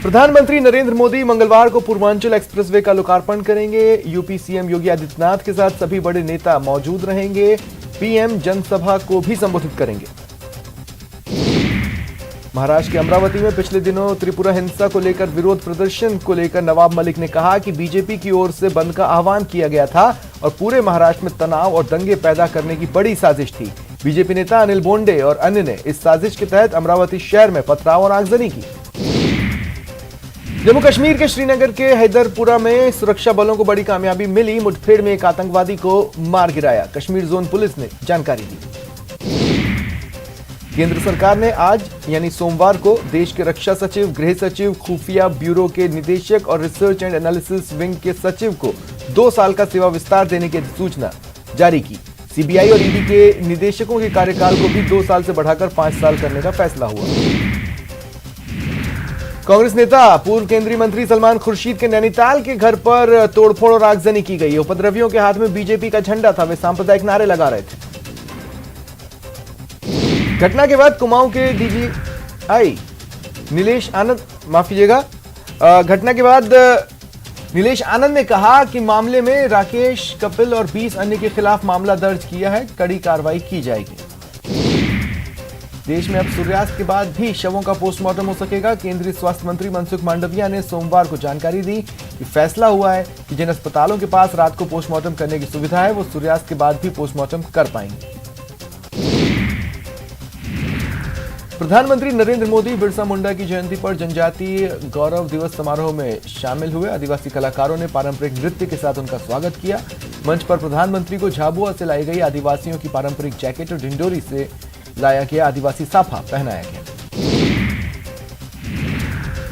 प्रधानमंत्री नरेंद्र मोदी मंगलवार को पूर्वांचल एक्सप्रेसवे का लोकार्पण करेंगे। यूपी सीएम योगी आदित्यनाथ के साथ सभी बड़े नेता मौजूद रहेंगे। पीएम जनसभा को भी संबोधित करेंगे। महाराष्ट्र के अमरावती में पिछले दिनों त्रिपुरा हिंसा को लेकर विरोध प्रदर्शन को लेकर नवाब मलिक ने कहा कि बीजेपी की ओर से बंद का आह्वान किया गया था और पूरे महाराष्ट्र में तनाव और दंगे पैदा करने की बड़ी साजिश थी। बीजेपी नेता अनिल बोंडे और अन्य ने इस साजिश के तहत अमरावती शहर में पथराव और आगजनी की। जम्मू कश्मीर के श्रीनगर के हैदरपुरा में सुरक्षा बलों को बड़ी कामयाबी मिली। मुठभेड़ में एक आतंकवादी को मार गिराया, कश्मीर जोन पुलिस ने जानकारी दी। केंद्र सरकार ने आज यानी सोमवार को देश के रक्षा सचिव, गृह सचिव, खुफिया ब्यूरो के निदेशक और रिसर्च एंड एनालिसिस विंग के सचिव को 2 साल का सेवा विस्तार देने की अधिसूचना जारी की। सीबीआई और ईडी के निदेशकों के कार्यकाल को भी 2 साल से बढ़ाकर 5 साल करने का फैसला हुआ। कांग्रेस नेता पूर्व केंद्रीय मंत्री सलमान खुर्शीद के नैनीताल के घर पर तोड़फोड़ और आगजनी की गई। उपद्रवियों के हाथ में बीजेपी का झंडा था, वे सांप्रदायिक नारे लगा रहे थे। घटना के बाद कुमाऊं के डीजीआई नीलेश आनंद घटना के बाद नीलेश आनंद ने कहा कि मामले में राकेश, कपिल और 20 अन्य के खिलाफ मामला दर्ज किया है, कड़ी कार्रवाई की जाएगी। देश में अब सूर्यास्त के बाद भी शवों का पोस्टमार्टम हो सकेगा। केंद्रीय स्वास्थ्य मंत्री मनसुख मांडविया ने सोमवार को जानकारी दी कि फैसला हुआ है कि जिन अस्पतालों के पास रात को पोस्टमार्टम करने की सुविधा है वो सूर्यास्त के बाद भी पोस्टमार्टम कर पाएंगे। प्रधानमंत्री नरेंद्र मोदी बिरसा मुंडा की जयंती पर जनजातीय गौरव दिवस समारोह में शामिल हुए। आदिवासी कलाकारों ने पारंपरिक नृत्य के साथ उनका स्वागत किया। मंच पर प्रधानमंत्री को झाबुआ से लाई गई आदिवासियों की पारंपरिक जैकेट और ढिंडोरी से लाया गया आदिवासी साफा पहनाया गया।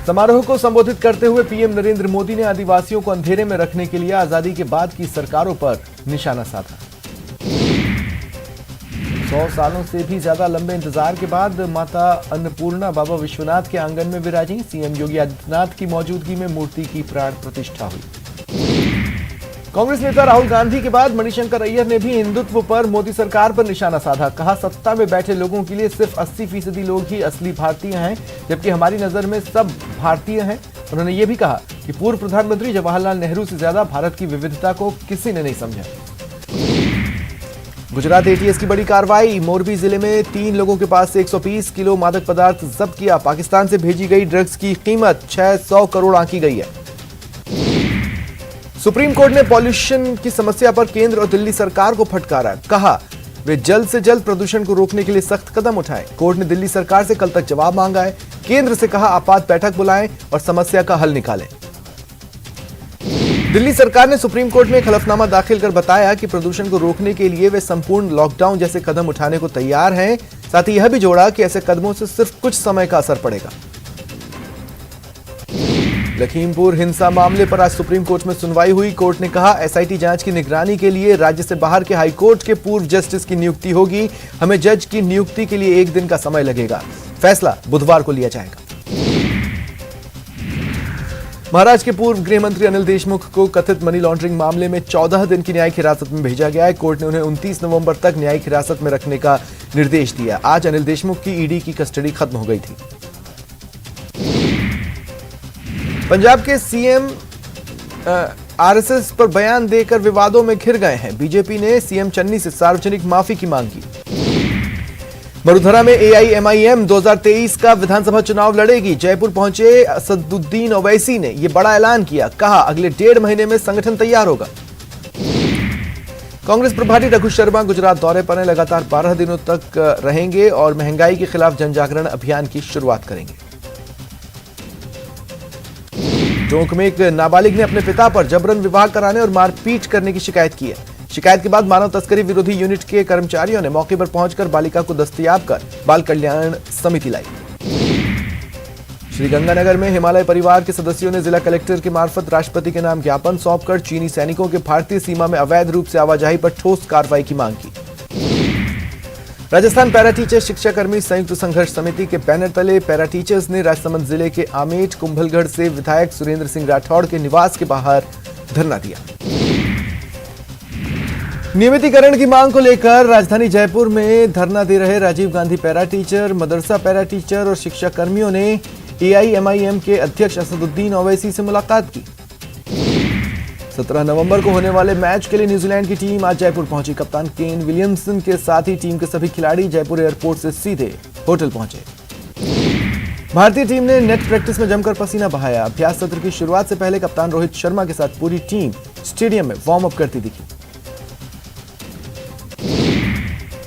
समारोह को संबोधित करते हुए पीएम नरेंद्र मोदी ने आदिवासियों को अंधेरे में रखने के लिए आजादी के बाद की सरकारों पर निशाना साधा। 100 सालों से भी ज्यादा लंबे इंतजार के बाद माता अन्नपूर्णा बाबा विश्वनाथ के आंगन में विराजी। सीएम योगी आदित्यनाथ की मौजूदगी में मूर्ति की प्राण प्रतिष्ठा हुई। कांग्रेस नेता राहुल गांधी के बाद मणिशंकर अय्यर ने भी हिंदुत्व पर मोदी सरकार पर निशाना साधा। कहा, सत्ता में बैठे लोगों के लिए सिर्फ 80% लोग ही असली भारतीय हैं, जबकि हमारी नजर में सब भारतीय हैं। उन्होंने ये भी कहा कि पूर्व प्रधानमंत्री जवाहरलाल नेहरू से ज्यादा भारत की विविधता को किसी ने नहीं समझा। गुजरात एटीएस की बड़ी कार्रवाई। मोरबी जिले में 3 लोगों के पास से 120 किलो मादक पदार्थ जब्त किया। पाकिस्तान से भेजी गई ड्रग्स की कीमत 600 करोड़ आंकी गई है। सुप्रीम कोर्ट ने पॉल्यूशन की समस्या पर केंद्र और दिल्ली सरकार को फटकारा। कहा, वे जल्द से जल्द प्रदूषण को रोकने के लिए सख्त कदम उठाएं। कोर्ट ने दिल्ली सरकार से कल तक जवाब मांगा है। केंद्र से कहा, आपात बैठक बुलाएं और समस्या का हल निकालें। दिल्ली सरकार ने सुप्रीम कोर्ट में एक हलफनामा दाखिल कर बताया कि प्रदूषण को रोकने के लिए वे संपूर्ण लॉकडाउन जैसे कदम उठाने को तैयार हैं। साथ ही यह भी जोड़ा कि ऐसे कदमों से सिर्फ कुछ समय का असर पड़ेगा। लखीमपुर हिंसा मामले पर आज सुप्रीम कोर्ट में सुनवाई हुई। कोर्ट ने कहा, एसआईटी जांच की निगरानी के लिए राज्य से बाहर के हाई कोर्ट के पूर्व जस्टिस की नियुक्ति होगी। हमें जज की नियुक्ति के लिए 1 दिन का समय लगेगा। फैसला बुधवार को लिया जाएगा। महाराष्ट्र के पूर्व गृह मंत्री अनिल देशमुख को कथित मनी लॉन्ड्रिंग मामले में 14 दिन की न्यायिक हिरासत में भेजा गया है। कोर्ट ने उन्हें 29 नवंबर तक न्यायिक हिरासत में रखने का निर्देश दिया। आज अनिल देशमुख की ईडी की कस्टडी खत्म हो गई थी। पंजाब के सीएम आरएसएस पर बयान देकर विवादों में घिर गए हैं। बीजेपी ने सीएम चन्नी से सार्वजनिक माफी की मांग की। वडोदरा में एआईएमआईएम 2023 का विधानसभा चुनाव लड़ेगी। जयपुर पहुंचे असदुद्दीन ओवैसी ने यह बड़ा ऐलान किया। कहा, अगले 1.5 महीने में संगठन तैयार होगा। कांग्रेस प्रभारी रघु शर्मा गुजरात दौरे पर लगातार 12 दिनों तक रहेंगे और महंगाई के खिलाफ जनजागरण अभियान की शुरुआत करेंगे। टोंक में एक नाबालिग ने अपने पिता पर जबरन विवाह कराने और मारपीट करने की शिकायत की है। शिकायत के बाद मानव तस्करी विरोधी यूनिट के कर्मचारियों ने मौके पर पहुंचकर बालिका को दस्तयाब कर बाल कल्याण समिति लाई। श्रीगंगानगर में हिमालय परिवार के सदस्यों ने जिला कलेक्टर के मार्फत राष्ट्रपति के नाम ज्ञापन सौंपकर चीनी सैनिकों के भारतीय सीमा में अवैध रूप से आवाजाही पर ठोस कार्रवाई की मांग की। राजस्थान पैरा टीचर शिक्षाकर्मी संयुक्त संघर्ष समिति के बैनर तले पैरा टीचर्स ने राजसमंद जिले के आमेट कुंभलगढ़ से विधायक सुरेंद्र सिंह राठौड़ के निवास के बाहर धरना दिया। नियमितीकरण की मांग को लेकर राजधानी जयपुर में धरना दे रहे राजीव गांधी पैरा टीचर, मदरसा पैरा टीचर और शिक्षा कर्मियों ने एआईएमआईएम के अध्यक्ष असदुद्दीन ओवैसी से मुलाकात की। 17 नवंबर को होने वाले मैच के लिए न्यूजीलैंड की टीम आज जयपुर पहुंची। कप्तान केन विलियमसन के साथ ही टीम के सभी खिलाड़ी जयपुर एयरपोर्ट से सीधे होटल पहुंचे। भारतीय टीम ने नेट प्रैक्टिस में जमकर पसीना बहाया। अभ्यास सत्र की शुरुआत से पहले कप्तान रोहित शर्मा के साथ पूरी टीम स्टेडियम में वार्म अप करती दिखी।